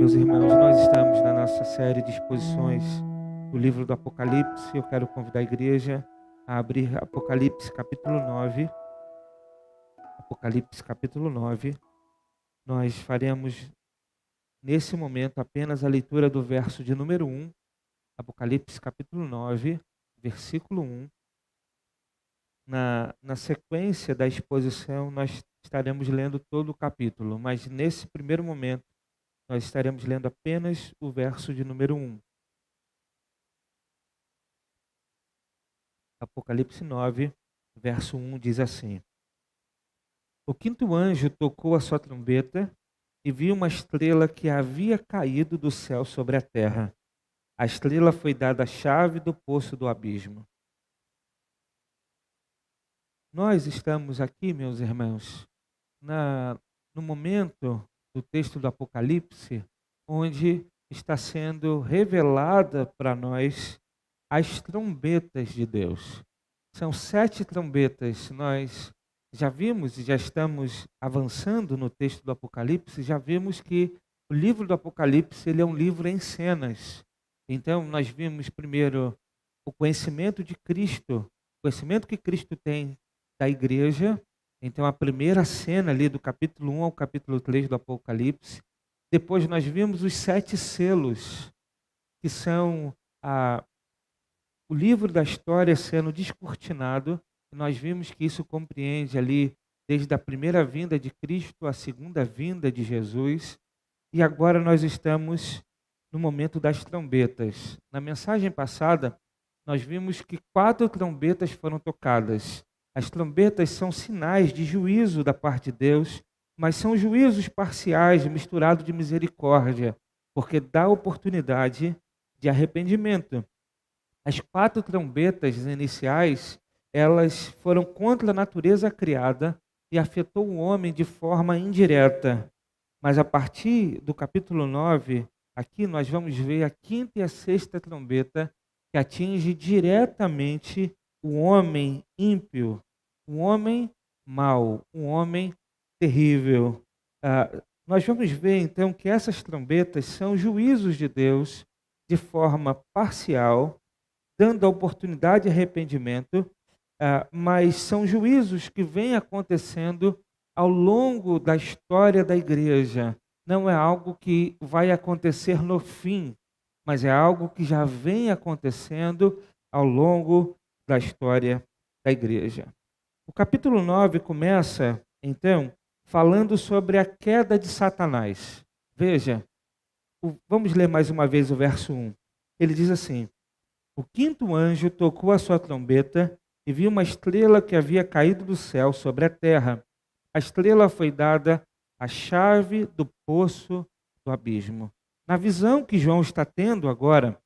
Meus irmãos, nós estamos na nossa série de exposições do livro do Apocalipse. Eu quero convidar a igreja a abrir Apocalipse capítulo 9. Apocalipse capítulo 9. Nós faremos nesse momento apenas a leitura do verso de número 1. Apocalipse capítulo 9, versículo 1. Na sequência da exposição, nós estaremos lendo todo o capítulo, mas nesse primeiro momento, nós estaremos lendo apenas o verso de número 1. Apocalipse 9, verso 1 diz assim: O quinto anjo tocou a sua trombeta e viu uma estrela que havia caído do céu sobre a terra. A estrela foi dada a chave do poço do abismo. Nós estamos aqui, meus irmãos, no momento do texto do Apocalipse, onde está sendo revelada para nós as trombetas de Deus. São 7 trombetas. Nós já vimos e já estamos avançando no texto do Apocalipse, já vimos que o livro do Apocalipse ele é um livro em cenas. Então, nós vimos primeiro o conhecimento de Cristo, o conhecimento que Cristo tem da igreja. Então, a primeira cena ali do capítulo 1 ao capítulo 3 do Apocalipse. Depois nós vimos os 7 selos, que são o livro da história sendo descortinado. Nós vimos que isso compreende ali desde a primeira vinda de Cristo à segunda vinda de Jesus. E agora nós estamos no momento das trombetas. Na mensagem passada, nós vimos que 4 trombetas foram tocadas. As trombetas são sinais de juízo da parte de Deus, mas são juízos parciais, misturados de misericórdia, porque dá oportunidade de arrependimento. As 4 trombetas iniciais, elas foram contra a natureza criada e afetou o homem de forma indireta. Mas a partir do capítulo 9, aqui nós vamos ver a 5ª e a 6ª trombeta, que atinge diretamente o homem ímpio, um homem mau, um homem terrível. Nós vamos ver então que essas trombetas são juízos de Deus de forma parcial, dando a oportunidade de arrependimento, mas são juízos que vêm acontecendo ao longo da história da igreja. Não é algo que vai acontecer no fim, mas é algo que já vem acontecendo ao longo da história da igreja. O capítulo 9 começa, então, falando sobre a queda de Satanás. Veja, vamos ler mais uma vez o verso 1. Ele diz assim: O quinto anjo tocou a sua trombeta e viu uma estrela que havia caído do céu sobre a terra. A estrela foi dada a chave do poço do abismo. Na visão que João está tendo agora,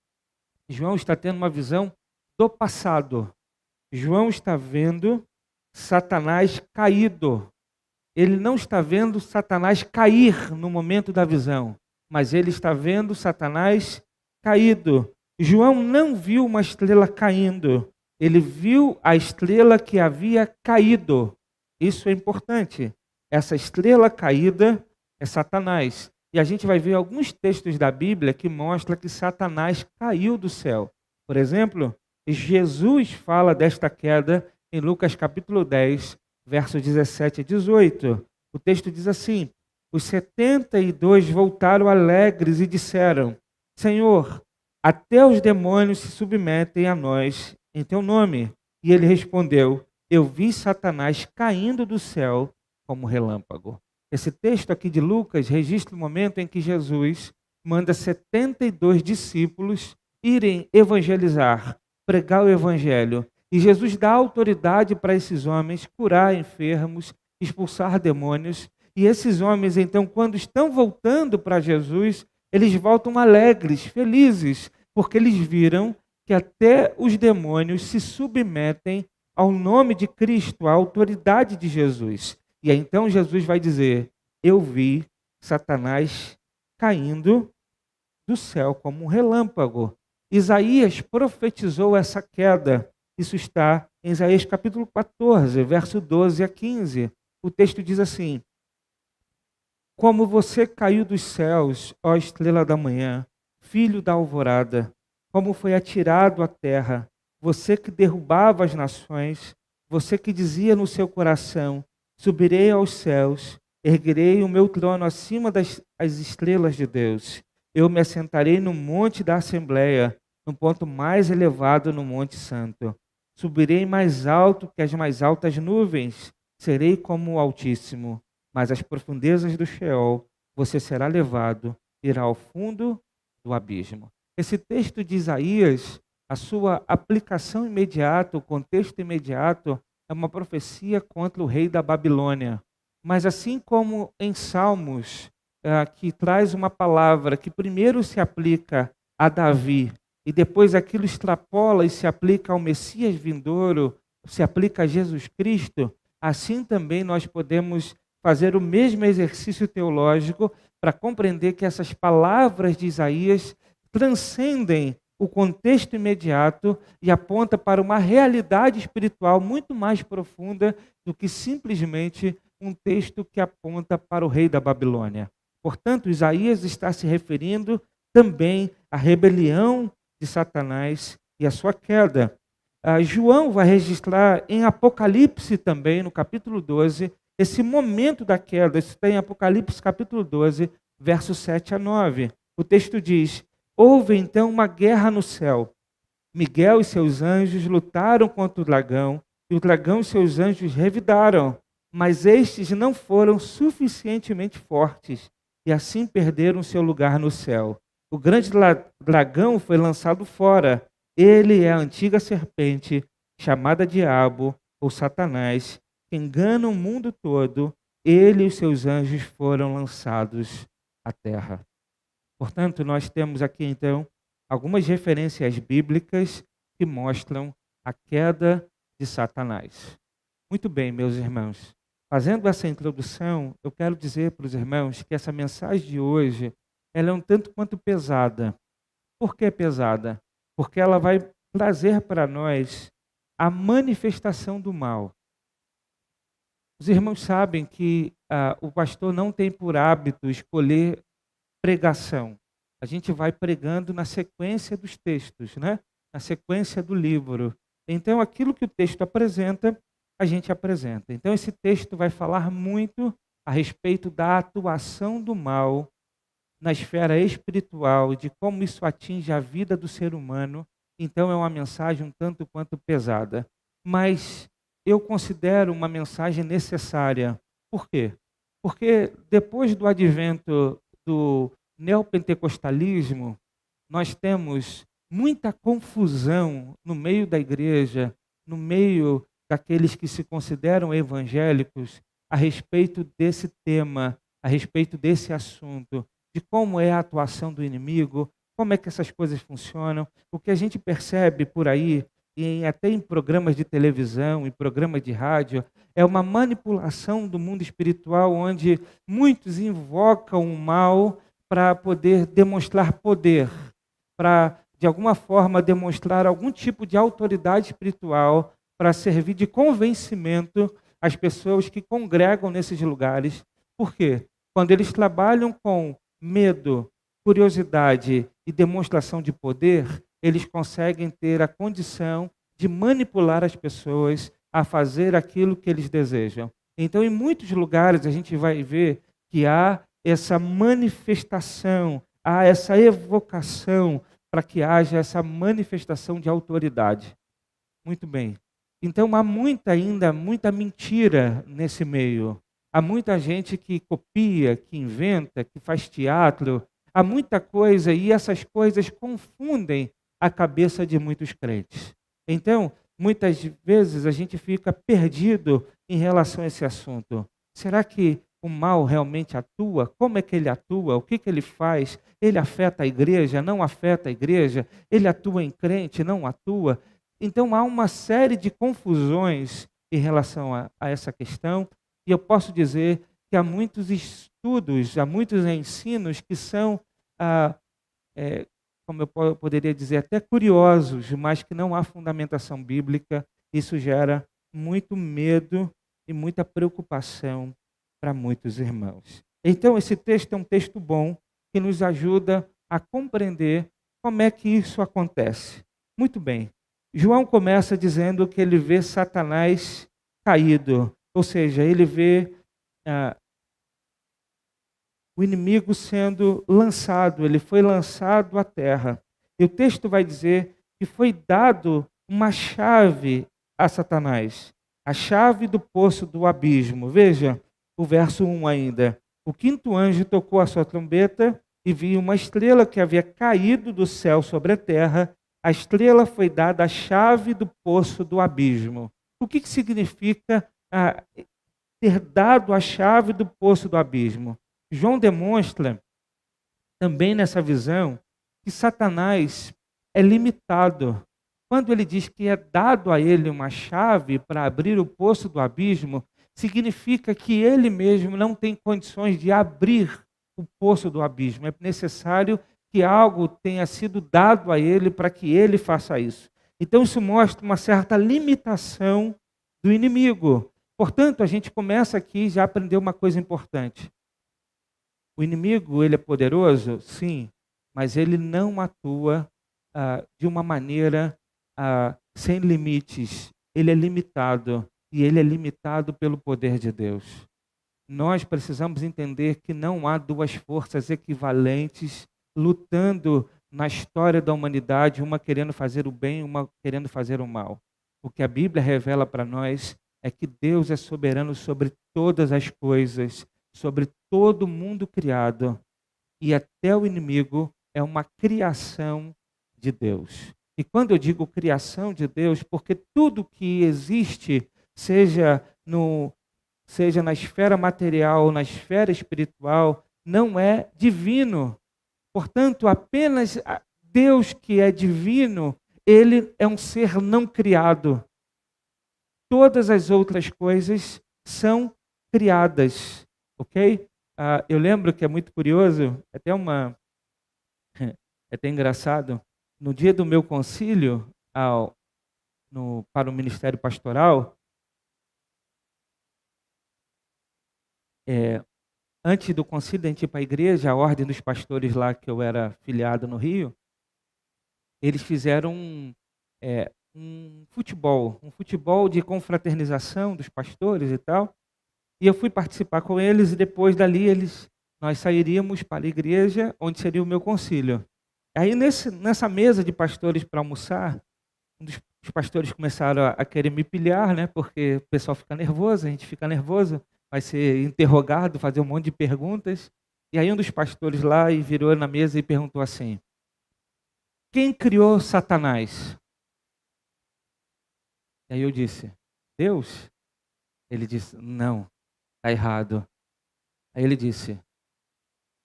João está tendo uma visão do passado. João está vendo Satanás caído. Ele não está vendo Satanás cair no momento da visão, mas ele está vendo Satanás caído. João não viu uma estrela caindo, ele viu a estrela que havia caído. Isso é importante. Essa estrela caída é Satanás. E a gente vai ver alguns textos da Bíblia que mostram que Satanás caiu do céu. Por exemplo, Jesus fala desta queda em Lucas capítulo 10, versos 17 a 18. O texto diz assim: Os 72 voltaram alegres e disseram: Senhor, até os demônios se submetem a nós em teu nome. E ele respondeu: Eu vi Satanás caindo do céu como relâmpago. Esse texto aqui de Lucas registra o momento em que Jesus manda 72 discípulos irem evangelizar, pregar o evangelho. E Jesus dá autoridade para esses homens curar enfermos, expulsar demônios. E esses homens, então, quando estão voltando para Jesus, eles voltam alegres, felizes, porque eles viram que até os demônios se submetem ao nome de Cristo, à autoridade de Jesus. E aí, então Jesus vai dizer: Eu vi Satanás caindo do céu como um relâmpago. Isaías profetizou essa queda. Isso está em Isaías capítulo 14, verso 12 a 15. O texto diz assim: Como você caiu dos céus, ó estrela da manhã, filho da alvorada, como foi atirado à terra, você que derrubava as nações, você que dizia no seu coração: subirei aos céus, erguerei o meu trono acima das as estrelas de Deus. Eu me assentarei no monte da Assembleia, no ponto mais elevado no Monte Santo. Subirei mais alto que as mais altas nuvens, serei como o Altíssimo. Mas às profundezas do Sheol você será levado, irá ao fundo do abismo. Esse texto de Isaías, a sua aplicação imediata, o contexto imediato, é uma profecia contra o rei da Babilônia. Mas assim como em Salmos, que traz uma palavra que primeiro se aplica a Davi e depois aquilo extrapola e se aplica ao Messias vindouro, se aplica a Jesus Cristo, assim também nós podemos fazer o mesmo exercício teológico para compreender que essas palavras de Isaías transcendem o contexto imediato e aponta para uma realidade espiritual muito mais profunda do que simplesmente um texto que aponta para o rei da Babilônia. Portanto, Isaías está se referindo também à rebelião de Satanás e à sua queda. João vai registrar em Apocalipse também, no capítulo 12, esse momento da queda. Isso está em Apocalipse capítulo 12, versos 7 a 9. O texto diz: houve então uma guerra no céu. Miguel e seus anjos lutaram contra o dragão, e o dragão e seus anjos revidaram, mas estes não foram suficientemente fortes, e assim perderam seu lugar no céu. O grande dragão foi lançado fora. Ele é a antiga serpente, chamada Diabo ou Satanás, que engana o mundo todo. Ele e os seus anjos foram lançados à terra. Portanto, nós temos aqui então algumas referências bíblicas que mostram a queda de Satanás. Muito bem, meus irmãos. Fazendo essa introdução, eu quero dizer para os irmãos que essa mensagem de hoje, ela é um tanto quanto pesada. Por que pesada? Porque ela vai trazer para nós a manifestação do mal. Os irmãos sabem que o pastor não tem por hábito escolher pregação. A gente vai pregando na sequência dos textos, né? Na sequência do livro. Então, aquilo que o texto apresenta, a gente apresenta. Então, esse texto vai falar muito a respeito da atuação do mal na esfera espiritual, de como isso atinge a vida do ser humano. Então, é uma mensagem um tanto quanto pesada. Mas eu considero uma mensagem necessária. Por quê? Porque depois do advento do neopentecostalismo, nós temos muita confusão no meio da igreja, no meio daqueles que se consideram evangélicos, a respeito desse tema, a respeito desse assunto, de como é a atuação do inimigo, como é que essas coisas funcionam. O que a gente percebe por aí, até em programas de televisão, em programas de rádio, é uma manipulação do mundo espiritual, onde muitos invocam o mal para poder demonstrar poder, para, de alguma forma, demonstrar algum tipo de autoridade espiritual, para servir de convencimento às pessoas que congregam nesses lugares. Por quê? Quando eles trabalham com medo, curiosidade e demonstração de poder, eles conseguem ter a condição de manipular as pessoas a fazer aquilo que eles desejam. Então, em muitos lugares, a gente vai ver que há essa manifestação, há essa evocação para que haja essa manifestação de autoridade. Muito bem. Então, há muita mentira nesse meio. Há muita gente que copia, que inventa, que faz teatro. Há muita coisa e essas coisas confundem a cabeça de muitos crentes. Então, muitas vezes a gente fica perdido em relação a esse assunto. Será que o mal realmente atua? Como é que ele atua? O que ele faz? Ele afeta a igreja? Não afeta a igreja? Ele atua em crente? Não atua? Então há uma série de confusões em relação a essa questão, e eu posso dizer que há muitos estudos, há muitos ensinos que são, como eu poderia dizer, até curiosos, mas que não há fundamentação bíblica. Isso gera muito medo e muita preocupação para muitos irmãos. Então, esse texto é um texto bom que nos ajuda a compreender como é que isso acontece. Muito bem. João começa dizendo que ele vê Satanás caído, ou seja, ele vê o inimigo sendo lançado, ele foi lançado à terra. E o texto vai dizer que foi dado uma chave a Satanás, a chave do poço do abismo. Veja o verso 1 ainda. O quinto anjo tocou a sua trombeta e viu uma estrela que havia caído do céu sobre a terra. A estrela foi dada a chave do poço do abismo. O que significa ter dado a chave do poço do abismo? João demonstra também nessa visão que Satanás é limitado. Quando ele diz que é dado a ele uma chave para abrir o poço do abismo, significa que ele mesmo não tem condições de abrir o poço do abismo. É necessário que algo tenha sido dado a ele para que ele faça isso. Então isso mostra uma certa limitação do inimigo. Portanto, a gente começa aqui já a aprender uma coisa importante. O inimigo, ele é poderoso? Sim, mas ele não atua de uma maneira sem limites. Ele é limitado, e ele é limitado pelo poder de Deus. Nós precisamos entender que não há duas forças equivalentes lutando na história da humanidade, uma querendo fazer o bem, uma querendo fazer o mal. O que a Bíblia revela para nós é que Deus é soberano sobre todas as coisas, sobre todo o mundo criado, e até o inimigo é uma criação de Deus. E quando eu digo criação de Deus, porque tudo que existe, seja na esfera material, na esfera espiritual, não é divino. Portanto, apenas Deus que é divino, ele é um ser não criado. Todas as outras coisas são criadas. Ok? Eu lembro que é muito curioso, é até engraçado, no dia do meu concílio para o ministério pastoral, antes do concílio, a gente ir para a igreja, a ordem dos pastores lá que eu era filiado no Rio, eles fizeram um futebol de confraternização dos pastores e tal. E eu fui participar com eles e depois dali nós sairíamos para a igreja onde seria o meu concílio. Aí nessa mesa de pastores para almoçar, os pastores começaram a querer me pilhar, né? Porque o pessoal fica nervoso, a gente fica nervoso, vai ser interrogado, fazer um monte de perguntas. E aí um dos pastores lá virou na mesa e perguntou assim: quem criou Satanás? E aí eu disse: Deus? Ele disse: não. Está errado. Aí ele disse: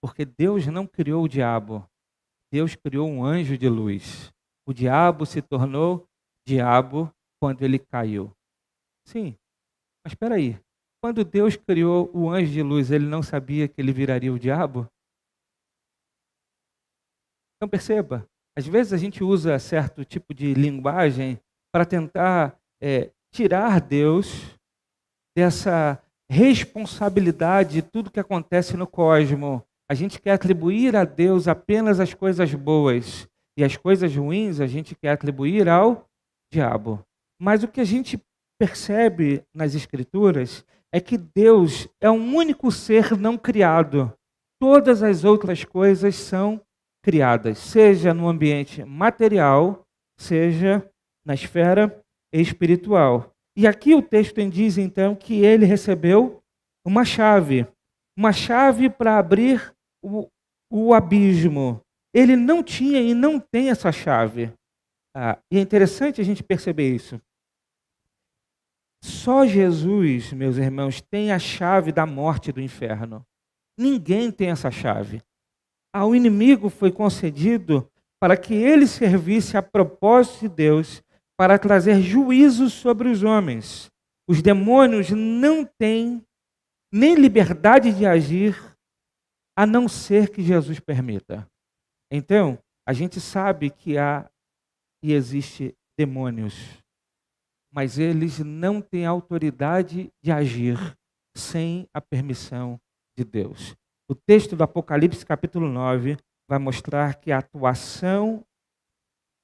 porque Deus não criou o diabo, Deus criou um anjo de luz. O diabo se tornou diabo quando ele caiu. Sim, mas espera aí. Quando Deus criou o anjo de luz, ele não sabia que ele viraria o diabo? Então perceba, às vezes a gente usa certo tipo de linguagem para tentar tirar Deus dessa responsabilidade de tudo que acontece no cosmos. A gente quer atribuir a Deus apenas as coisas boas e as coisas ruins a gente quer atribuir ao diabo. Mas o que a gente percebe nas Escrituras é que Deus é um único ser não criado. Todas as outras coisas são criadas, seja no ambiente material, seja na esfera espiritual. E aqui o texto diz, então, que ele recebeu uma chave para abrir o abismo. Ele não tinha e não tem essa chave. E é interessante a gente perceber isso. Só Jesus, meus irmãos, tem a chave da morte e do inferno. Ninguém tem essa chave. Ao inimigo foi concedido para que ele servisse a propósito de Deus para trazer juízo sobre os homens. Os demônios não têm nem liberdade de agir, a não ser que Jesus permita. Então, a gente sabe que há e existe demônios, mas eles não têm autoridade de agir sem a permissão de Deus. O texto do Apocalipse, capítulo 9, vai mostrar que a atuação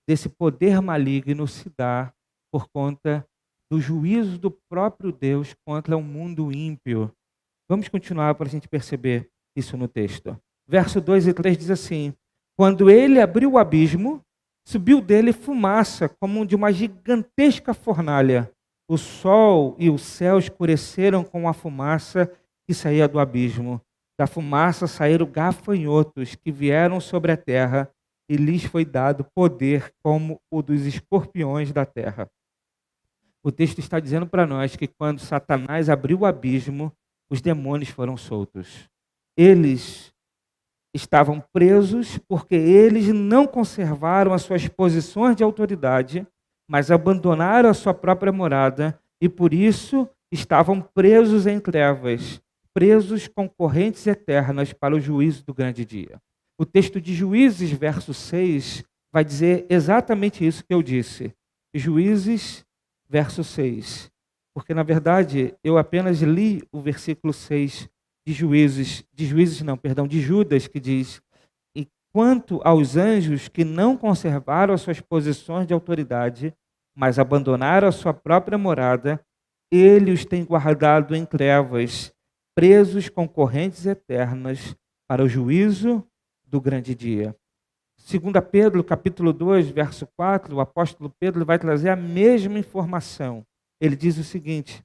desse poder maligno se dá por conta do juízo do próprio Deus contra o mundo ímpio. Vamos continuar para a gente perceber isso no texto. Verso 2 e 3 diz assim: quando ele abriu o abismo, subiu dele fumaça como de uma gigantesca fornalha. O sol e o céu escureceram com a fumaça que saía do abismo. Da fumaça saíram gafanhotos que vieram sobre a terra, e lhes foi dado poder como o dos escorpiões da terra. O texto está dizendo para nós que quando Satanás abriu o abismo, os demônios foram soltos. Eles estavam presos porque eles não conservaram as suas posições de autoridade, mas abandonaram a sua própria morada e por isso estavam presos em trevas, presos com correntes eternas para o juízo do grande dia. O texto de Juízes, verso 6, vai dizer exatamente isso que eu disse. Juízes, verso 6. Porque, na verdade, eu apenas li o versículo 6 de Judas, que diz: e quanto aos anjos que não conservaram as suas posições de autoridade, mas abandonaram a sua própria morada, ele os tem guardado em trevas, presos com correntes eternas para o juízo do grande dia. 2 Pedro, capítulo 2, verso 4, o apóstolo Pedro vai trazer a mesma informação. Ele diz o seguinte,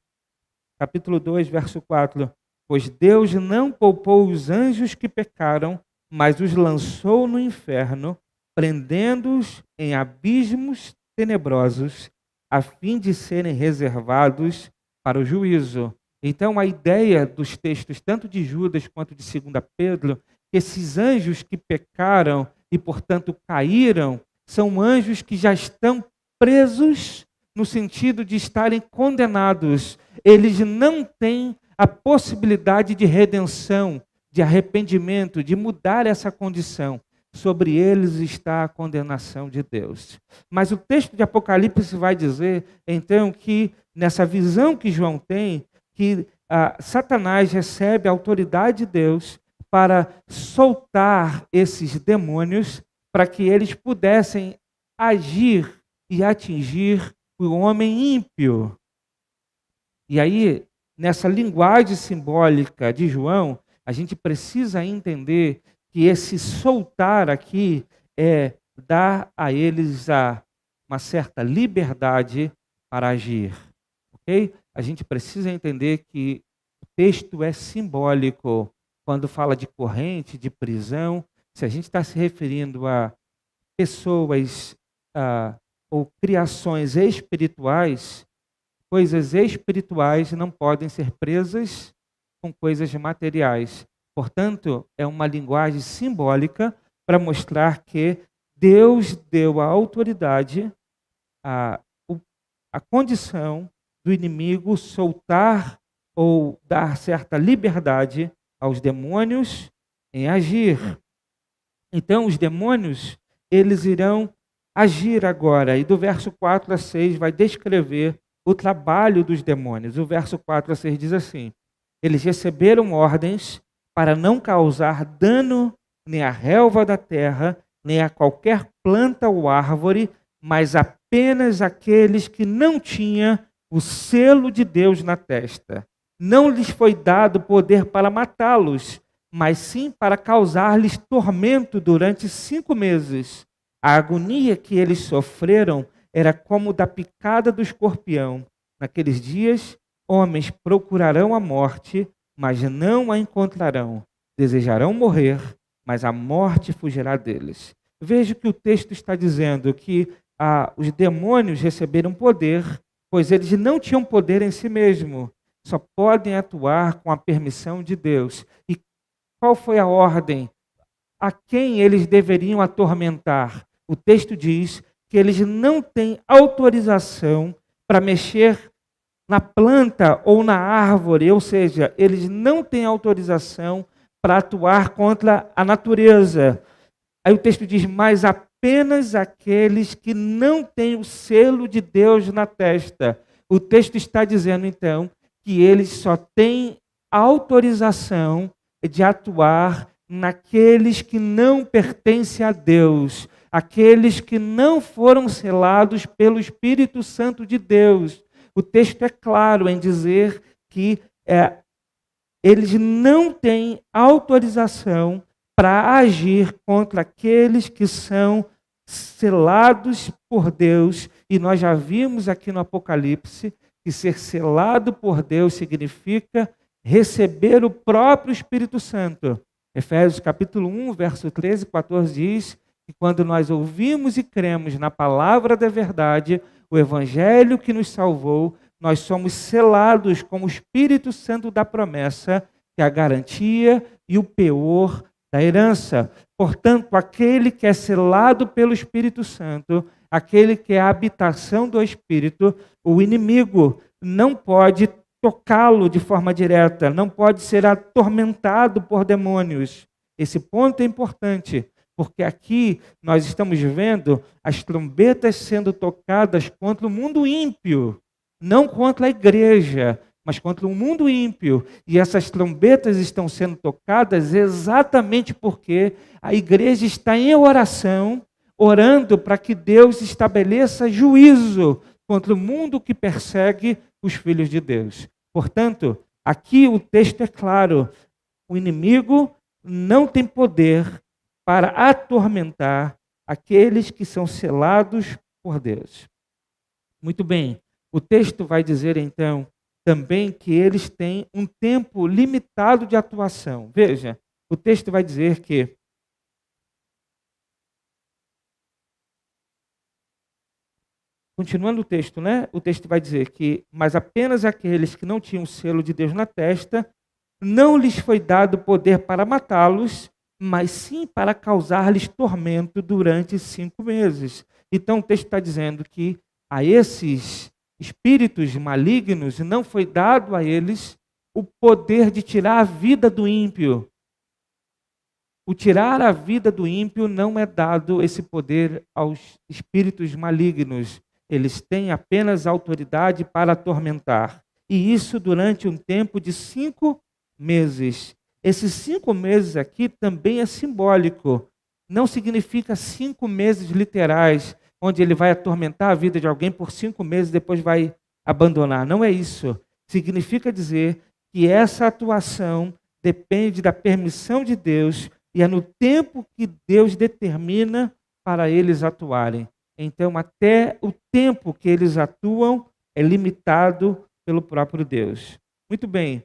capítulo 2, verso 4, pois Deus não poupou os anjos que pecaram, mas os lançou no inferno, prendendo-os em abismos tenebrosos, a fim de serem reservados para o juízo. Então, a ideia dos textos, tanto de Judas quanto de 2 Pedro, que esses anjos que pecaram e, portanto, caíram, são anjos que já estão presos no sentido de estarem condenados. Eles não têm a possibilidade de redenção, de arrependimento, de mudar essa condição. Sobre eles está a condenação de Deus. Mas o texto de Apocalipse vai dizer, então, que nessa visão que João tem, que Satanás recebe a autoridade de Deus para soltar esses demônios, para que eles pudessem agir e atingir o homem ímpio. E aí, nessa linguagem simbólica de João, a gente precisa entender que esse soltar aqui é dar a eles uma certa liberdade para agir. Ok? A gente precisa entender que o texto é simbólico. Quando fala de corrente, de prisão, se a gente está se referindo a pessoas ou criações espirituais, coisas espirituais não podem ser presas com coisas materiais. Portanto, é uma linguagem simbólica para mostrar que Deus deu a autoridade, a condição do inimigo soltar ou dar certa liberdade aos demônios em agir. Então, os demônios, eles irão agir agora. E do verso 4 a 6 vai descrever o trabalho dos demônios. O verso 4 a 6 diz assim: eles receberam ordens para não causar dano nem à relva da terra, nem a qualquer planta ou árvore, mas apenas aqueles que não tinham o selo de Deus na testa. Não lhes foi dado poder para matá-los, mas sim para causar-lhes tormento durante 5 meses. A agonia que eles sofreram era como da picada do escorpião. Naqueles dias, homens procurarão a morte, mas não a encontrarão. Desejarão morrer, mas a morte fugirá deles. Veja que o texto está dizendo que os demônios receberam poder, pois eles não tinham poder em si mesmos. Só podem atuar com a permissão de Deus. E qual foi a ordem? A quem eles deveriam atormentar? O texto diz que eles não têm autorização para mexer na planta ou na árvore, ou seja, eles não têm autorização para atuar contra a natureza. Aí o texto diz, mas apenas aqueles que não têm o selo de Deus na testa. O texto está dizendo, então, que eles só têm autorização de atuar naqueles que não pertencem a Deus, aqueles que não foram selados pelo Espírito Santo de Deus. O texto é claro em dizer que eles não têm autorização para agir contra aqueles que são selados por Deus. E nós já vimos aqui no Apocalipse que ser selado por Deus significa receber o próprio Espírito Santo. Efésios capítulo 1, verso 13 e 14 diz que quando nós ouvimos e cremos na palavra da verdade, o evangelho que nos salvou, nós somos selados com o Espírito Santo da promessa, que é a garantia e o penhor da herança. Portanto, aquele que é selado pelo Espírito Santo, aquele que é a habitação do Espírito, o inimigo não pode tocá-lo de forma direta, não pode ser atormentado por demônios. Esse ponto é importante, porque aqui nós estamos vendo as trombetas sendo tocadas contra o mundo ímpio, não contra a igreja, mas contra o mundo ímpio. E essas trombetas estão sendo tocadas exatamente porque a igreja está em oração, orando para que Deus estabeleça juízo contra o mundo que persegue os filhos de Deus. Portanto, aqui o texto é claro: o inimigo não tem poder para atormentar aqueles que são selados por Deus. Muito bem, o texto vai dizer então também que eles têm um tempo limitado de atuação. Veja, o texto vai dizer que continuando o texto, né? O texto vai dizer que, mas apenas aqueles que não tinham o selo de Deus na testa, não lhes foi dado poder para matá-los, mas sim para causar-lhes tormento durante 5 meses. Então o texto está dizendo que a esses espíritos malignos não foi dado a eles o poder de tirar a vida do ímpio. O tirar a vida do ímpio não é dado esse poder aos espíritos malignos. Eles têm apenas autoridade para atormentar. E isso durante um tempo de 5 meses. Esses 5 meses aqui também é simbólico. Não significa 5 meses literais, onde ele vai atormentar a vida de alguém por 5 meses e depois vai abandonar. Não é isso. Significa dizer que essa atuação depende da permissão de Deus e é no tempo que Deus determina para eles atuarem. Então, até o tempo que eles atuam é limitado pelo próprio Deus. Muito bem.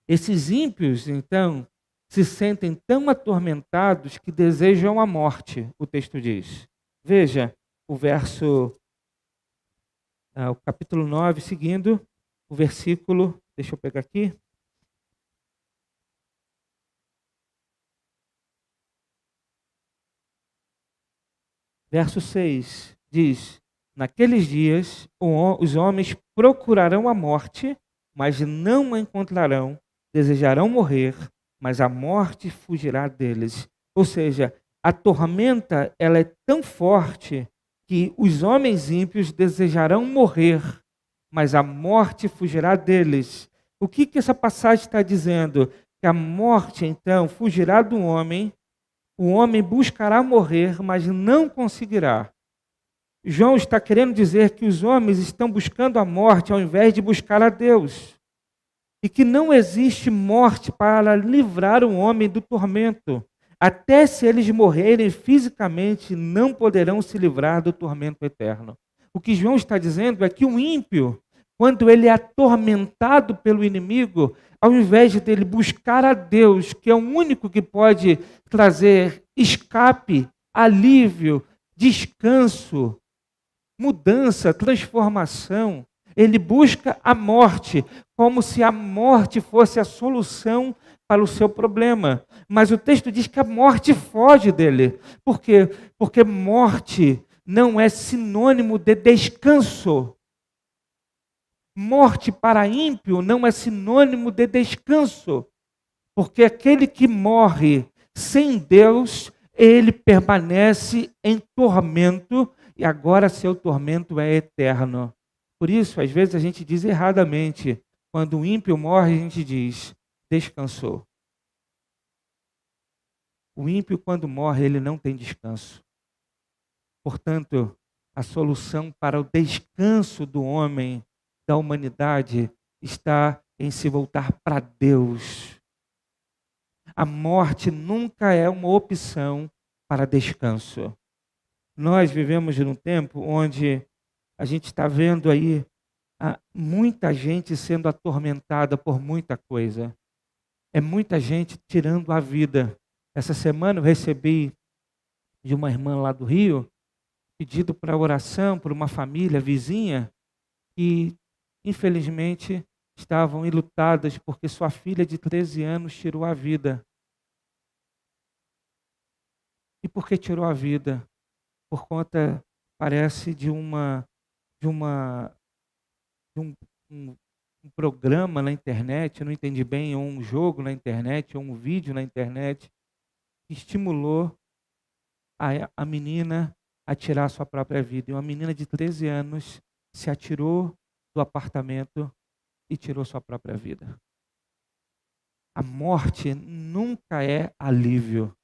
Esses ímpios, então, se sentem tão atormentados que desejam a morte, o texto diz. Veja o o capítulo 9, seguindo, o versículo, deixa eu pegar aqui. Verso 6 diz: naqueles dias os homens procurarão a morte, mas não a encontrarão, desejarão morrer, mas a morte fugirá deles. Ou seja, a tormenta ela é tão forte que os homens ímpios desejarão morrer, mas a morte fugirá deles. O que essa passagem está dizendo? Que a morte, então, fugirá do homem, o homem buscará morrer, mas não conseguirá. João está querendo dizer que os homens estão buscando a morte ao invés de buscar a Deus. E que não existe morte para livrar o homem do tormento. Até se eles morrerem fisicamente, não poderão se livrar do tormento eterno. O que João está dizendo é que o ímpio, quando ele é atormentado pelo inimigo, ao invés dele buscar a Deus, que é o único que pode trazer escape, alívio, descanso, mudança, transformação, ele busca a morte, como se a morte fosse a solução para o seu problema. Mas o texto diz que a morte foge dele. Por quê? Porque morte não é sinônimo de descanso. Morte para ímpio não é sinônimo de descanso. Porque aquele que morre sem Deus, ele permanece em tormento e agora seu tormento é eterno. Por isso, às vezes a gente diz erradamente, quando o ímpio morre, a gente diz, descansou. O ímpio, quando morre, ele não tem descanso. Portanto, a solução para o descanso do homem, da humanidade, está em se voltar para Deus. A morte nunca é uma opção para descanso. Nós vivemos num tempo onde a gente está vendo aí muita gente sendo atormentada por muita coisa. É muita gente tirando a vida. Essa semana eu recebi de uma irmã lá do Rio, pedido para oração por uma família vizinha que, infelizmente, estavam enlutadas porque sua filha de 13 anos tirou a vida. E por que tirou a vida? Por conta, parece, de um programa na internet, eu não entendi bem, ou um jogo na internet, ou um vídeo na internet, que estimulou a menina a tirar a sua própria vida. E uma menina de 13 anos se atirou do apartamento e tirou sua própria vida. A morte nunca é alívio.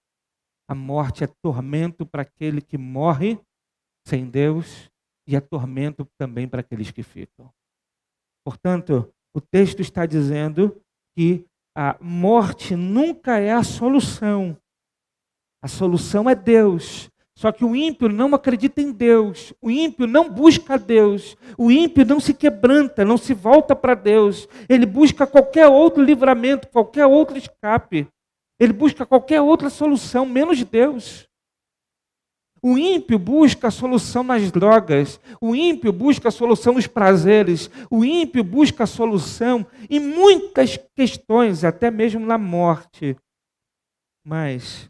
A morte é tormento para aquele que morre sem Deus e é tormento também para aqueles que ficam. Portanto, o texto está dizendo que a morte nunca é a solução. A solução é Deus. Só que o ímpio não acredita em Deus. O ímpio não busca Deus. O ímpio não se quebranta, não se volta para Deus. Ele busca qualquer outro livramento, qualquer outro escape. Ele busca qualquer outra solução, menos Deus. O ímpio busca a solução nas drogas. O ímpio busca a solução nos prazeres. O ímpio busca a solução em muitas questões, até mesmo na morte. Mas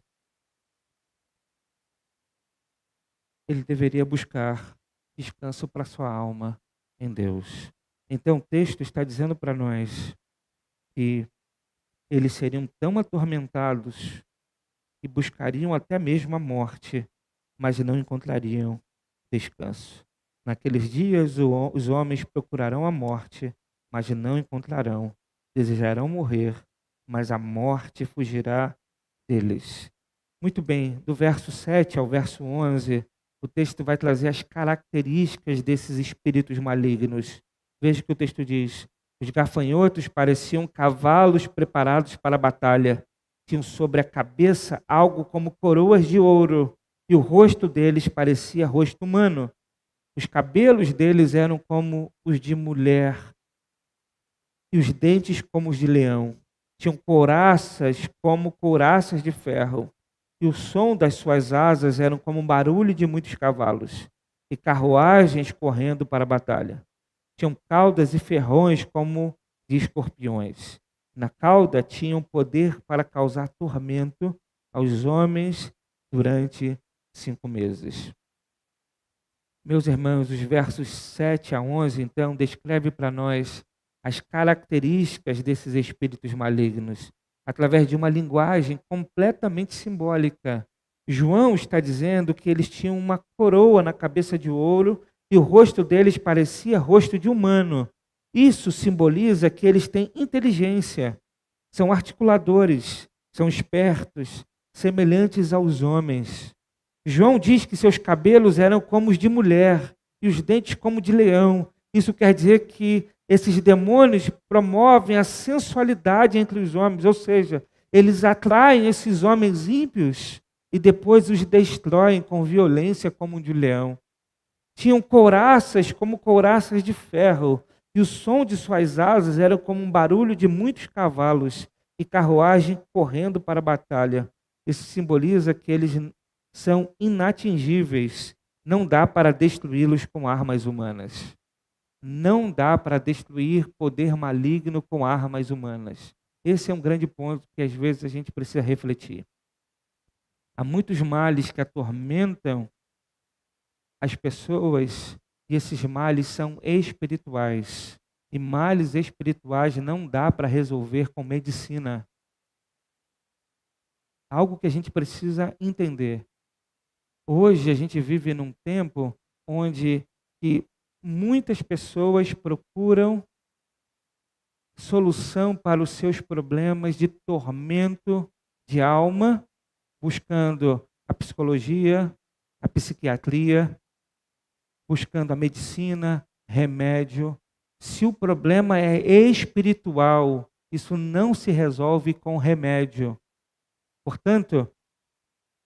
ele deveria buscar descanso para sua alma em Deus. Então o texto está dizendo para nós que eles seriam tão atormentados que buscariam até mesmo a morte, mas não encontrariam descanso. Naqueles dias os homens procurarão a morte, mas não encontrarão. Desejarão morrer, mas a morte fugirá deles. Muito bem, do verso 7 ao verso 11, o texto vai trazer as características desses espíritos malignos. Veja o que o texto diz. Os gafanhotos pareciam cavalos preparados para a batalha. Tinham sobre a cabeça algo como coroas de ouro, e o rosto deles parecia rosto humano. Os cabelos deles eram como os de mulher, e os dentes como os de leão. Tinham couraças como couraças de ferro, e o som das suas asas era como um barulho de muitos cavalos, e carruagens correndo para a batalha. Tinham caudas e ferrões como de escorpiões. Na cauda tinham poder para causar tormento aos homens durante 5 meses. Meus irmãos, os versos 7 a 11, então, descreve para nós as características desses espíritos malignos, através de uma linguagem completamente simbólica. João está dizendo que eles tinham uma coroa na cabeça de ouro e o rosto deles parecia rosto de humano. Isso simboliza que eles têm inteligência, são articuladores, são espertos, semelhantes aos homens. João diz que seus cabelos eram como os de mulher e os dentes como de leão. Isso quer dizer que esses demônios promovem a sensualidade entre os homens, ou seja, eles atraem esses homens ímpios e depois os destroem com violência como um de leão. Tinham couraças como couraças de ferro, e o som de suas asas era como um barulho de muitos cavalos e carruagem correndo para a batalha. Isso simboliza que eles são inatingíveis. Não dá para destruí-los com armas humanas. Não dá para destruir poder maligno com armas humanas. Esse é um grande ponto que às vezes a gente precisa refletir. Há muitos males que atormentam as pessoas e esses males são espirituais. E males espirituais não dá para resolver com medicina. Algo que a gente precisa entender. Hoje a gente vive num tempo onde que muitas pessoas procuram solução para os seus problemas de tormento de alma buscando a psicologia, a psiquiatria, buscando a medicina, remédio. Se o problema é espiritual, isso não se resolve com remédio. Portanto,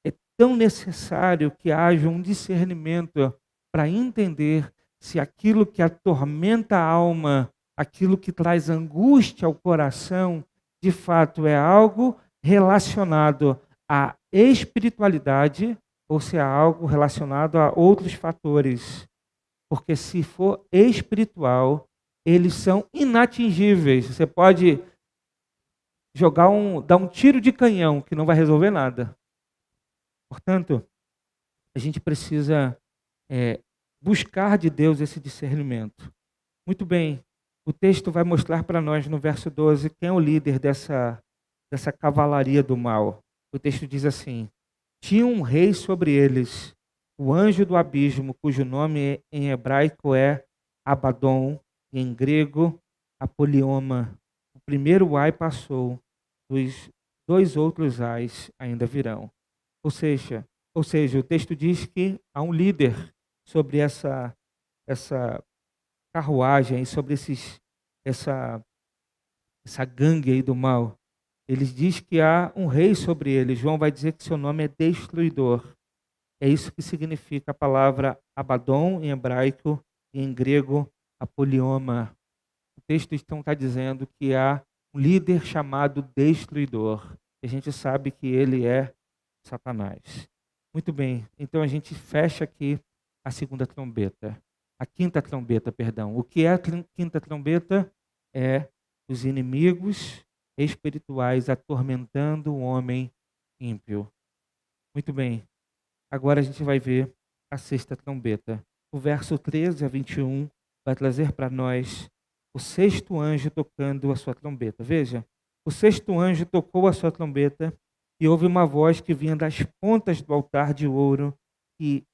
é tão necessário que haja um discernimento para entender se aquilo que atormenta a alma, aquilo que traz angústia ao coração, de fato é algo relacionado à espiritualidade ou se é algo relacionado a outros fatores. Porque se for espiritual, eles são inatingíveis. Você pode dar um tiro de canhão que não vai resolver nada. Portanto, a gente precisa buscar de Deus esse discernimento. Muito bem, o texto vai mostrar para nós no verso 12 quem é o líder dessa cavalaria do mal. O texto diz assim: tinha um rei sobre eles, o anjo do abismo, cujo nome em hebraico é Abaddon, e em grego Apolioma. O primeiro ai passou, os 2 outros ais ainda virão. Ou seja, o texto diz que há um líder sobre essa carruagem, sobre essa gangue aí do mal. Ele diz que há um rei sobre ele. João vai dizer que seu nome é Destruidor. É isso que significa a palavra Abaddon em hebraico e em grego Apolioma. O texto então está dizendo que há um líder chamado Destruidor. A gente sabe que ele é Satanás. Muito bem, então a gente fecha aqui a segunda trombeta. A quinta trombeta, perdão. O que é a quinta trombeta? É os inimigos espirituais atormentando o homem ímpio. Muito bem. Agora a gente vai ver a sexta trombeta. O verso 13 a 21 vai trazer para nós o sexto anjo tocando a sua trombeta. Veja, o sexto anjo tocou a sua trombeta e houve uma voz que vinha das pontas do altar de ouro que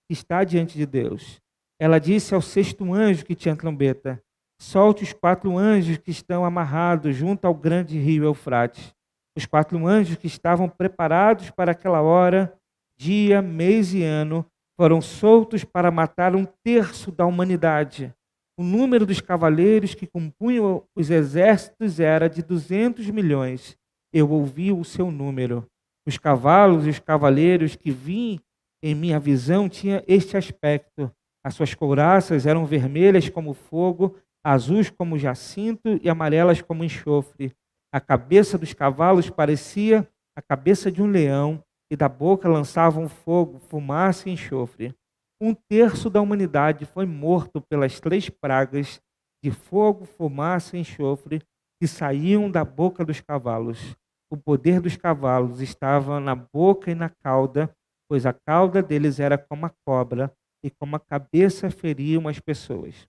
está diante de Deus. Ela disse ao sexto anjo que tinha a trombeta: solte os 4 anjos que estão amarrados junto ao grande rio Eufrates. Os 4 anjos que estavam preparados para aquela hora, dia, mês e ano, foram soltos para matar 1/3 da humanidade. O número dos cavaleiros que compunham os exércitos era de 200 milhões. Eu ouvi o seu número. Os cavalos e os cavaleiros que vi em minha visão tinham este aspecto. As suas couraças eram vermelhas como fogo, azuis como jacinto e amarelas como enxofre. A cabeça dos cavalos parecia a cabeça de um leão, e da boca lançavam fogo, fumaça e enxofre. 1/3 da humanidade foi morto pelas 3 pragas de fogo, fumaça e enxofre que saíam da boca dos cavalos. O poder dos cavalos estava na boca e na cauda, pois a cauda deles era como a cobra, e como a cabeça feriam as pessoas.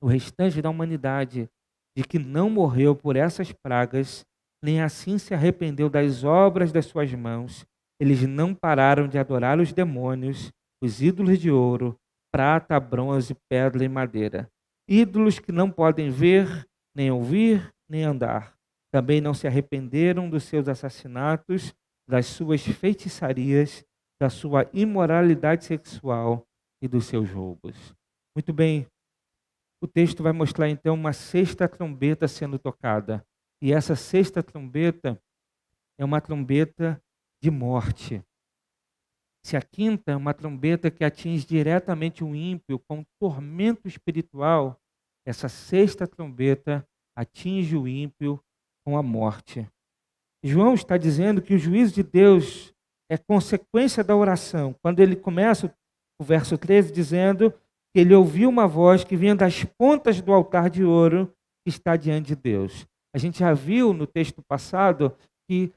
O restante da humanidade, de que não morreu por essas pragas, nem assim se arrependeu das obras das suas mãos, eles não pararam de adorar os demônios, os ídolos de ouro, prata, bronze, pedra e madeira. Ídolos que não podem ver, nem ouvir, nem andar. Também não se arrependeram dos seus assassinatos, das suas feitiçarias, da sua imoralidade sexual e dos seus roubos. Muito bem, o texto vai mostrar então uma sexta trombeta sendo tocada. E essa sexta trombeta é uma trombeta de morte. Se a quinta é uma trombeta que atinge diretamente o ímpio com tormento espiritual, essa sexta trombeta atinge o ímpio com a morte. João está dizendo que o juízo de Deus é consequência da oração. Quando ele começa o verso 13 dizendo que ele ouviu uma voz que vinha das pontas do altar de ouro que está diante de Deus. A gente já viu no texto passado que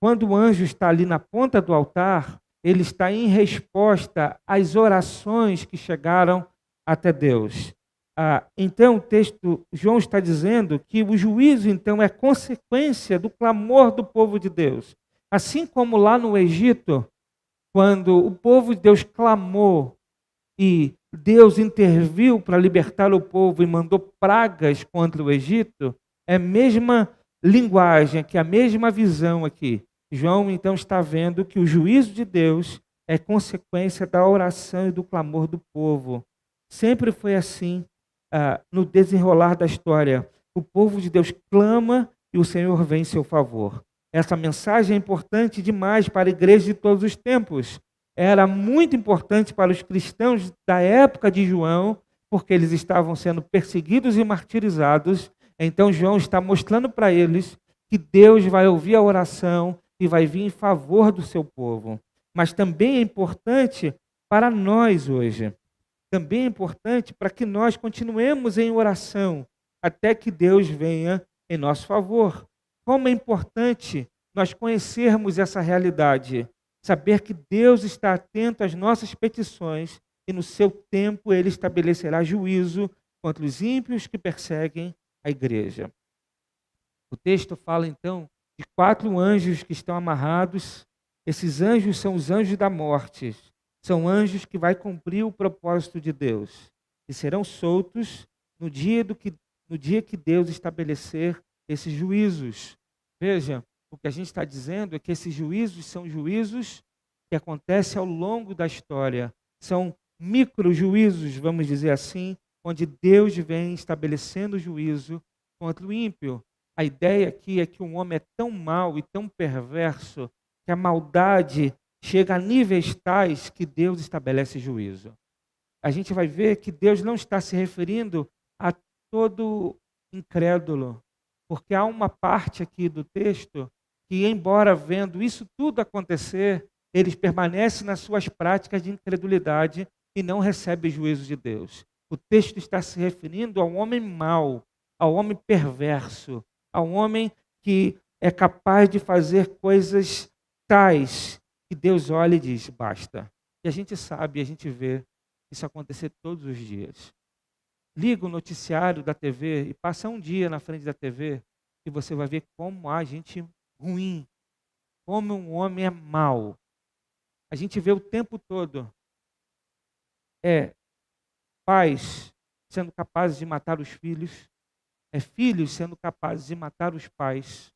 quando o anjo está ali na ponta do altar, ele está em resposta às orações que chegaram até Deus. Então, o texto, João está dizendo que o juízo, então, é consequência do clamor do povo de Deus. Assim como lá no Egito, quando o povo de Deus clamou e Deus interviu para libertar o povo e mandou pragas contra o Egito, é a mesma linguagem, aqui, a mesma visão aqui. João então está vendo que o juízo de Deus é consequência da oração e do clamor do povo. Sempre foi assim, no desenrolar da história. O povo de Deus clama e o Senhor vem em seu favor. Essa mensagem é importante demais para a igreja de todos os tempos. Era muito importante para os cristãos da época de João, porque eles estavam sendo perseguidos e martirizados. Então João está mostrando para eles que Deus vai ouvir a oração e vai vir em favor do seu povo. Mas também é importante para nós hoje. Também é importante para que nós continuemos em oração até que Deus venha em nosso favor. Como é importante nós conhecermos essa realidade, saber que Deus está atento às nossas petições e no seu tempo Ele estabelecerá juízo contra os ímpios que perseguem a igreja. O texto fala então de 4 anjos que estão amarrados. Esses anjos são os anjos da morte. São anjos que vai cumprir o propósito de Deus e serão soltos no dia que Deus estabelecer esses juízos. Veja, o que a gente está dizendo é que esses juízos são juízos que acontecem ao longo da história. São micro-juízos, vamos dizer assim, onde Deus vem estabelecendo juízo contra o ímpio. A ideia aqui é que um homem é tão mau e tão perverso que a maldade chega a níveis tais que Deus estabelece juízo. A gente vai ver que Deus não está se referindo a todo incrédulo, porque há uma parte aqui do texto que, embora vendo isso tudo acontecer, eles permanecem nas suas práticas de incredulidade e não recebem juízo de Deus. O texto está se referindo ao homem mau, ao homem perverso, ao homem que é capaz de fazer coisas tais que Deus olha e diz, basta. E a gente sabe, a gente vê isso acontecer todos os dias. Liga o noticiário da TV e passa um dia na frente da TV e você vai ver como há gente ruim, como um homem é mau. A gente vê o tempo todo pais sendo capazes de matar os filhos, filhos sendo capazes de matar os pais.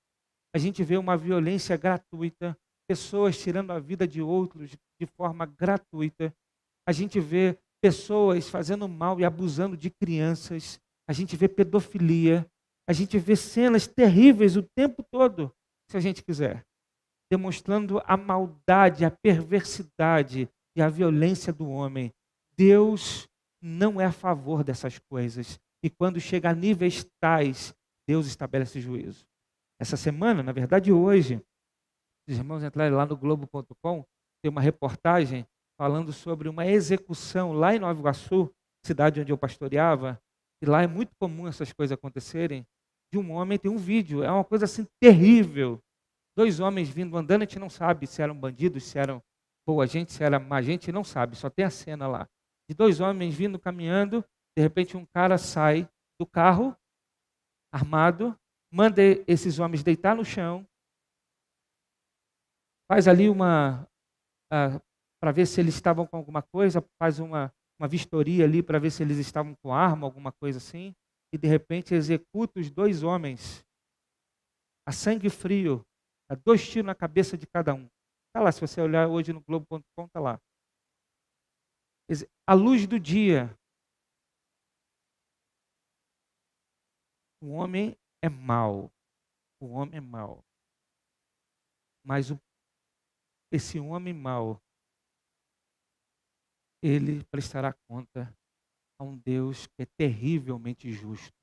A gente vê uma violência gratuita, pessoas tirando a vida de outros de forma gratuita. A gente vê pessoas fazendo mal e abusando de crianças. A gente vê pedofilia. A gente vê cenas terríveis o tempo todo, se a gente quiser, demonstrando a maldade, a perversidade e a violência do homem. Deus não é a favor dessas coisas. E quando chega a níveis tais, Deus estabelece juízo. Essa semana, na verdade hoje, se os irmãos entrarem lá no Globo.com, tem uma reportagem falando sobre uma execução lá em Nova Iguaçu, cidade onde eu pastoreava, e lá é muito comum essas coisas acontecerem, de um homem, tem um vídeo, é uma coisa assim terrível. 2 homens vindo andando, a gente não sabe se eram bandidos, se eram boa gente, se era má gente, não sabe, só tem a cena lá. De 2 homens vindo, caminhando, de repente um cara sai do carro, armado, manda esses homens deitar no chão, faz ali para ver se eles estavam com alguma coisa, faz uma vistoria ali para ver se eles estavam com arma, alguma coisa assim, e de repente executa os 2 homens, a sangue frio, dá 2 tiros na cabeça de cada um. Está lá, se você olhar hoje no Globo.com, está lá. À luz do dia, o homem é mau. O homem é mau. Mas esse homem mau, ele prestará conta a um Deus que é terrivelmente justo.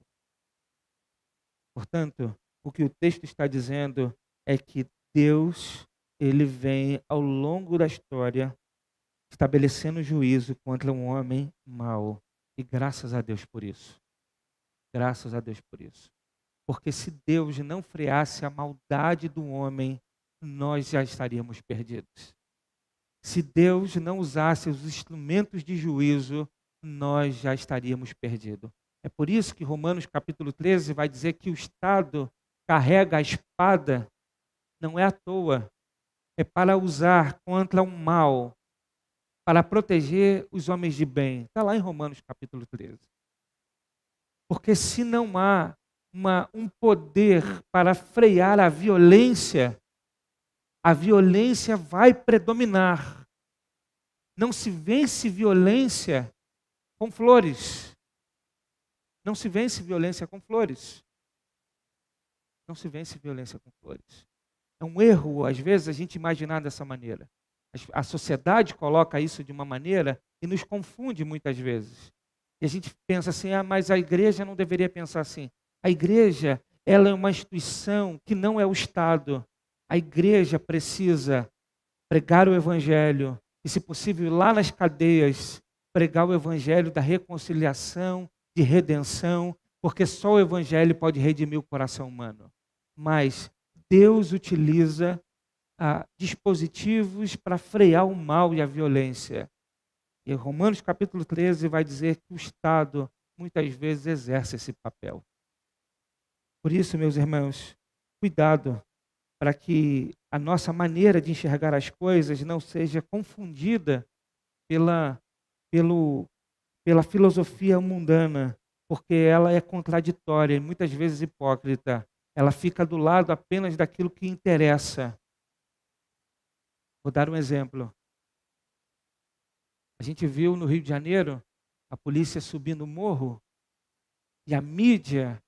Portanto, o que o texto está dizendo é que Deus, ele vem ao longo da história estabelecendo juízo contra um homem mau. E graças a Deus por isso. Graças a Deus por isso. Porque se Deus não freasse a maldade do homem, nós já estaríamos perdidos. Se Deus não usasse os instrumentos de juízo, nós já estaríamos perdidos. É por isso que Romanos capítulo 13 vai dizer que o Estado carrega a espada, não é à toa, é para usar contra o mal, para proteger os homens de bem. Está lá em Romanos capítulo 13. Porque se não há um poder para frear a violência, a violência vai predominar. Não se vence violência com flores. Não se vence violência com flores. Não se vence violência com flores. É um erro, às vezes, a gente imaginar dessa maneira. A sociedade coloca isso de uma maneira e nos confunde muitas vezes. E a gente pensa assim, mas a igreja não deveria pensar assim. A igreja, ela é uma instituição que não é o Estado. A igreja precisa pregar o evangelho e, se possível, lá nas cadeias, pregar o evangelho da reconciliação, de redenção, porque só o evangelho pode redimir o coração humano. Mas Deus utiliza dispositivos para frear o mal e a violência. E Romanos capítulo 13 vai dizer que o Estado muitas vezes exerce esse papel. Por isso, meus irmãos, cuidado para que a nossa maneira de enxergar as coisas não seja confundida pela filosofia mundana, porque ela é contraditória e muitas vezes hipócrita. Ela fica do lado apenas daquilo que interessa. Vou dar um exemplo. A gente viu no Rio de Janeiro a polícia subindo o morro e a mídia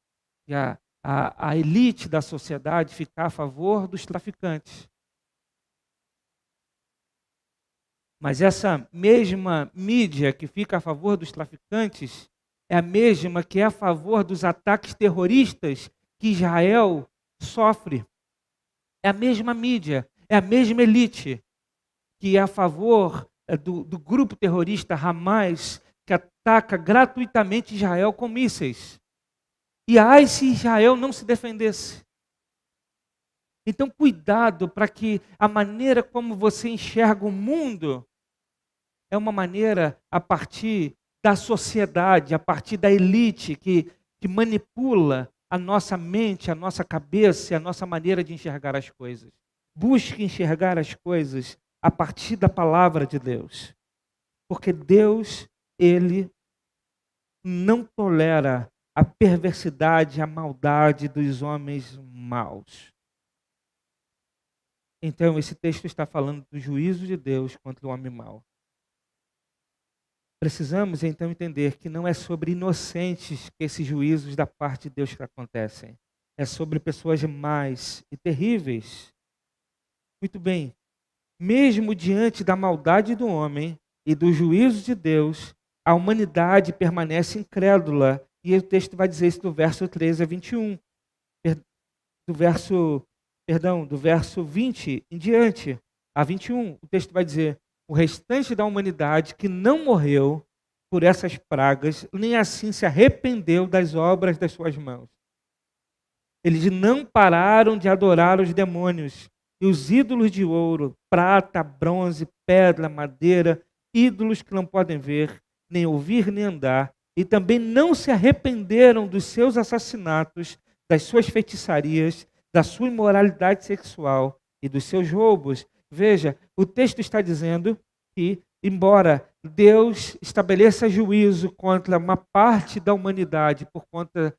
e a elite da sociedade ficar a favor dos traficantes. Mas essa mesma mídia que fica a favor dos traficantes é a mesma que é a favor dos ataques terroristas que Israel sofre. É a mesma mídia, é a mesma elite que é a favor do grupo terrorista Hamas, que ataca gratuitamente Israel com mísseis. E ai se Israel não se defendesse. Então, cuidado para que a maneira como você enxerga o mundo é uma maneira a partir da sociedade, a partir da elite que manipula a nossa mente, a nossa cabeça e a nossa maneira de enxergar as coisas. Busque enxergar as coisas a partir da palavra de Deus. Porque Deus, Ele não tolera a perversidade, a maldade dos homens maus. Então, esse texto está falando do juízo de Deus contra o homem mau. Precisamos, então, entender que não é sobre inocentes que esses juízos da parte de Deus que acontecem. É sobre pessoas más e terríveis. Muito bem. Mesmo diante da maldade do homem e do juízo de Deus, a humanidade permanece incrédula. E o texto vai dizer isso do verso 13 a 21. Do verso 20 em diante a 21. O texto vai dizer: o restante da humanidade que não morreu por essas pragas, nem assim se arrependeu das obras das suas mãos. Eles não pararam de adorar os demônios e os ídolos de ouro, prata, bronze, pedra, madeira, ídolos que não podem ver, nem ouvir, nem andar, e também não se arrependeram dos seus assassinatos, das suas feitiçarias, da sua imoralidade sexual e dos seus roubos. Veja, o texto está dizendo que, embora Deus estabeleça juízo contra uma parte da humanidade por conta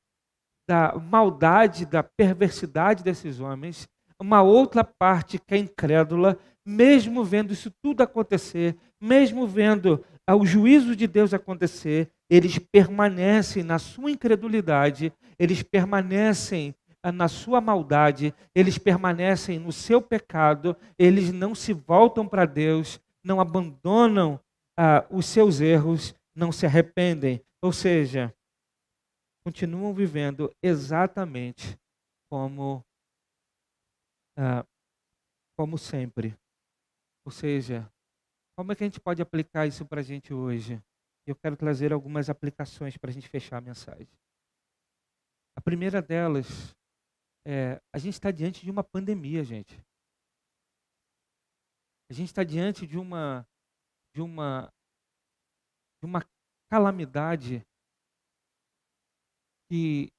da maldade, da perversidade desses homens, uma outra parte que é incrédula, mesmo vendo isso tudo acontecer, mesmo vendo o juízo de Deus acontecer, eles permanecem na sua incredulidade, eles permanecem na sua maldade, eles permanecem no seu pecado, eles não se voltam para Deus, não abandonam os seus erros, não se arrependem. Ou seja, continuam vivendo exatamente como sempre. Ou seja, como é que a gente pode aplicar isso para a gente hoje? Eu quero trazer algumas aplicações para a gente fechar a mensagem. A primeira delas é: a gente está diante de uma pandemia, gente. A gente está diante de uma calamidade que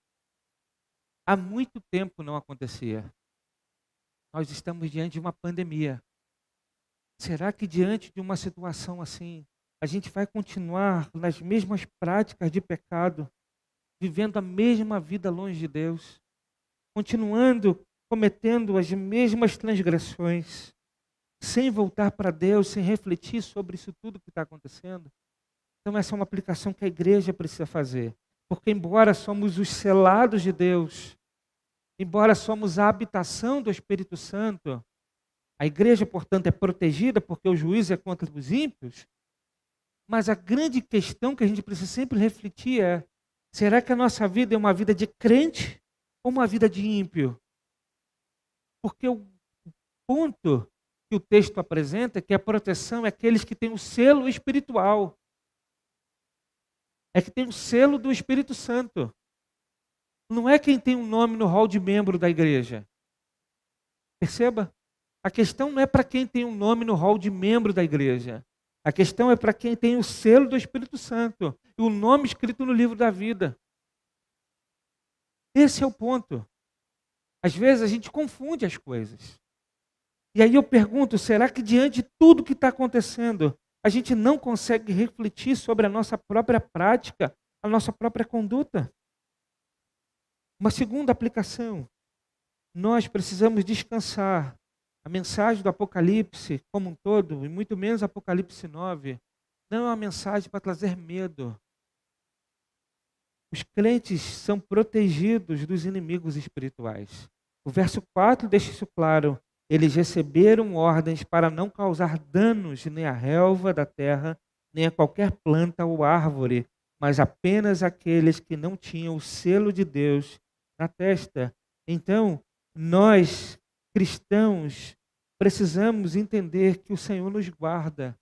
há muito tempo não acontecia. Nós estamos diante de uma pandemia. Será que diante de uma situação assim, a gente vai continuar nas mesmas práticas de pecado, vivendo a mesma vida longe de Deus, continuando cometendo as mesmas transgressões, sem voltar para Deus, sem refletir sobre isso tudo que está acontecendo. Então essa é uma aplicação que a igreja precisa fazer. Porque embora somos os selados de Deus, embora somos a habitação do Espírito Santo, a igreja, portanto, é protegida porque o juízo é contra os ímpios, mas a grande questão que a gente precisa sempre refletir é: será que a nossa vida é uma vida de crente ou uma vida de ímpio? Porque o ponto que o texto apresenta é que a proteção é aqueles que têm o selo espiritual. É que tem o selo do Espírito Santo. Não é quem tem um nome no hall de membro da igreja. Perceba? A questão não é para quem tem um nome no hall de membro da igreja. A questão é para quem tem o selo do Espírito Santo e o nome escrito no livro da vida. Esse é o ponto. Às vezes a gente confunde as coisas. E aí eu pergunto, será que diante de tudo que está acontecendo, a gente não consegue refletir sobre a nossa própria prática, a nossa própria conduta? Uma segunda aplicação, nós precisamos descansar. A mensagem do Apocalipse como um todo, e muito menos Apocalipse 9, não é uma mensagem para trazer medo. Os crentes são protegidos dos inimigos espirituais. O verso 4 deixa isso claro. Eles receberam ordens para não causar danos nem à relva da terra, nem a qualquer planta ou árvore, mas apenas aqueles que não tinham o selo de Deus na testa. Então, nós, cristãos, precisamos entender que o Senhor nos guarda.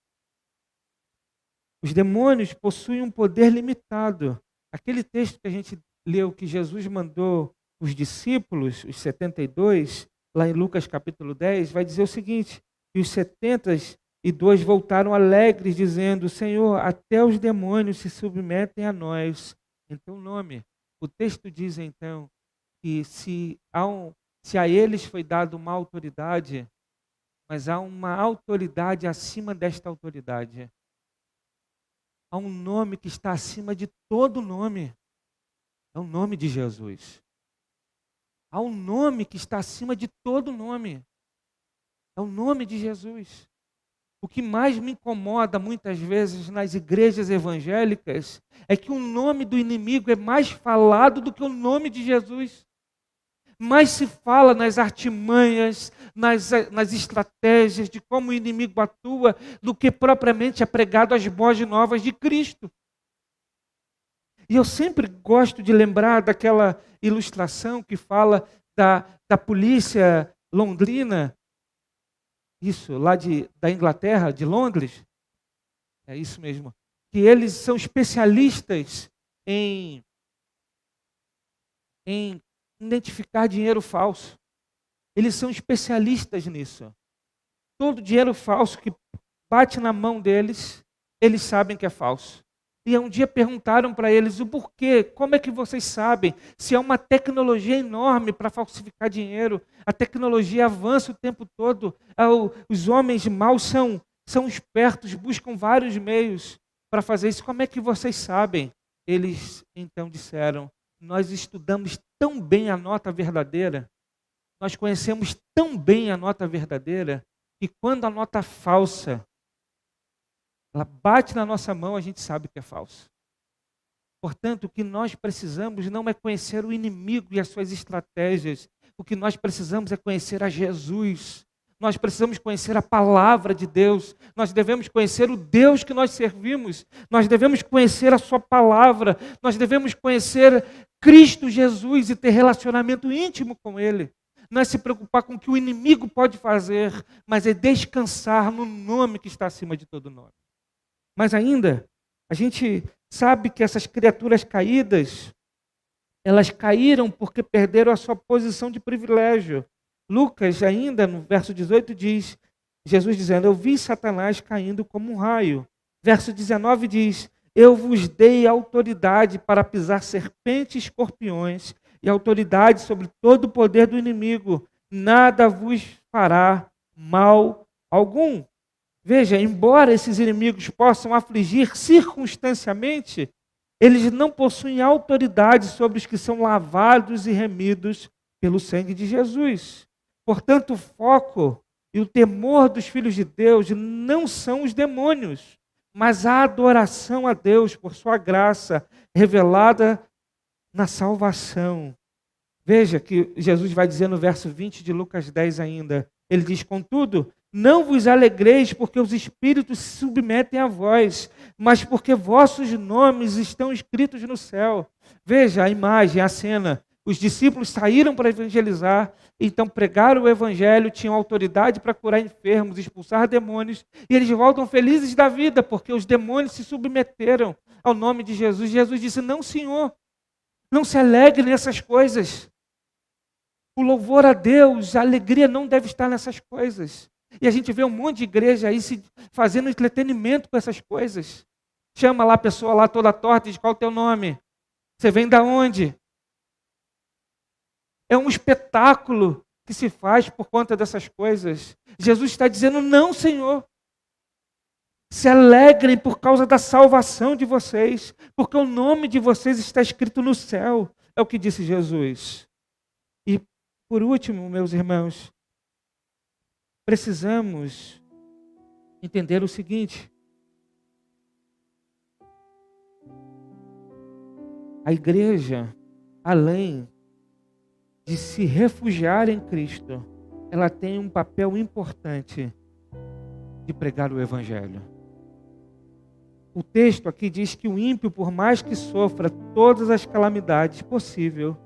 Os demônios possuem um poder limitado. Aquele texto que a gente leu, que Jesus mandou os discípulos, os 72, lá em Lucas capítulo 10, vai dizer o seguinte: e os 72 voltaram alegres, dizendo: Senhor, até os demônios se submetem a nós em teu nome. O texto diz então que se a eles foi dada uma autoridade, mas há uma autoridade acima desta autoridade. Há um nome que está acima de todo nome. É o nome de Jesus. Há um nome que está acima de todo nome. É o nome de Jesus. O que mais me incomoda muitas vezes nas igrejas evangélicas é que o nome do inimigo é mais falado do que o nome de Jesus. Mais se fala nas artimanhas, nas estratégias de como o inimigo atua, do que propriamente é pregado as boas novas de Cristo. E eu sempre gosto de lembrar daquela ilustração que fala da polícia londrina, isso, lá da Inglaterra, de Londres, é isso mesmo, que eles são especialistas em identificar dinheiro falso. Eles são especialistas nisso. Todo dinheiro falso que bate na mão deles, eles sabem que é falso. E um dia perguntaram para eles o porquê, como é que vocês sabem? Se é uma tecnologia enorme para falsificar dinheiro, a tecnologia avança o tempo todo, os homens maus são espertos, buscam vários meios para fazer isso. Como é que vocês sabem? Eles então disseram: nós estudamos tão bem a nota verdadeira, nós conhecemos tão bem a nota verdadeira, que quando a nota falsa ela bate na nossa mão, a gente sabe que é falso. Portanto, o que nós precisamos não é conhecer o inimigo e as suas estratégias. O que nós precisamos é conhecer a Jesus. Nós precisamos conhecer a palavra de Deus. Nós devemos conhecer o Deus que nós servimos. Nós devemos conhecer a sua palavra. Nós devemos conhecer Cristo Jesus e ter relacionamento íntimo com Ele. Não é se preocupar com o que o inimigo pode fazer, mas é descansar no nome que está acima de todo nome. Mas ainda, a gente sabe que essas criaturas caídas, elas caíram porque perderam a sua posição de privilégio. Lucas, ainda no verso 18, diz, Jesus dizendo: eu vi Satanás caindo como um raio. Verso 19 diz: eu vos dei autoridade para pisar serpentes e escorpiões, e autoridade sobre todo o poder do inimigo. Nada vos fará mal algum. Veja, embora esses inimigos possam afligir circunstancialmente, eles não possuem autoridade sobre os que são lavados e remidos pelo sangue de Jesus. Portanto, o foco e o temor dos filhos de Deus não são os demônios, mas a adoração a Deus por sua graça revelada na salvação. Veja que Jesus vai dizer no verso 20 de Lucas 10 ainda. Ele diz, contudo, não vos alegreis porque os espíritos se submetem a vós, mas porque vossos nomes estão escritos no céu. Veja a imagem, a cena. Os discípulos saíram para evangelizar, então pregaram o evangelho, tinham autoridade para curar enfermos, expulsar demônios, e eles voltam felizes da vida, porque os demônios se submeteram ao nome de Jesus. Jesus disse, não, Senhor, não se alegre nessas coisas. O louvor a Deus, a alegria não deve estar nessas coisas. E a gente vê um monte de igreja aí se fazendo entretenimento com essas coisas. Chama lá a pessoa lá toda torta e diz, qual é o teu nome? Você vem da onde? É um espetáculo que se faz por conta dessas coisas. Jesus está dizendo, não, Senhor. Se alegrem por causa da salvação de vocês, porque o nome de vocês está escrito no céu. É o que disse Jesus. E por último, meus irmãos, precisamos entender o seguinte. A igreja, além de se refugiar em Cristo, ela tem um papel importante de pregar o Evangelho. O texto aqui diz que o ímpio, por mais que sofra todas as calamidades possíveis,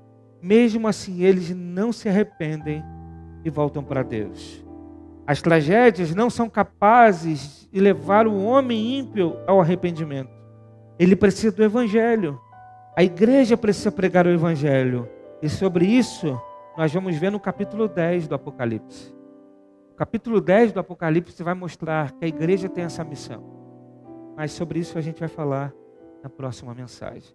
mesmo assim eles não se arrependem e voltam para Deus. As tragédias não são capazes de levar o homem ímpio ao arrependimento. Ele precisa do Evangelho. A igreja precisa pregar o Evangelho. E sobre isso, nós vamos ver no capítulo 10 do Apocalipse. O capítulo 10 do Apocalipse vai mostrar que a igreja tem essa missão. Mas sobre isso a gente vai falar na próxima mensagem.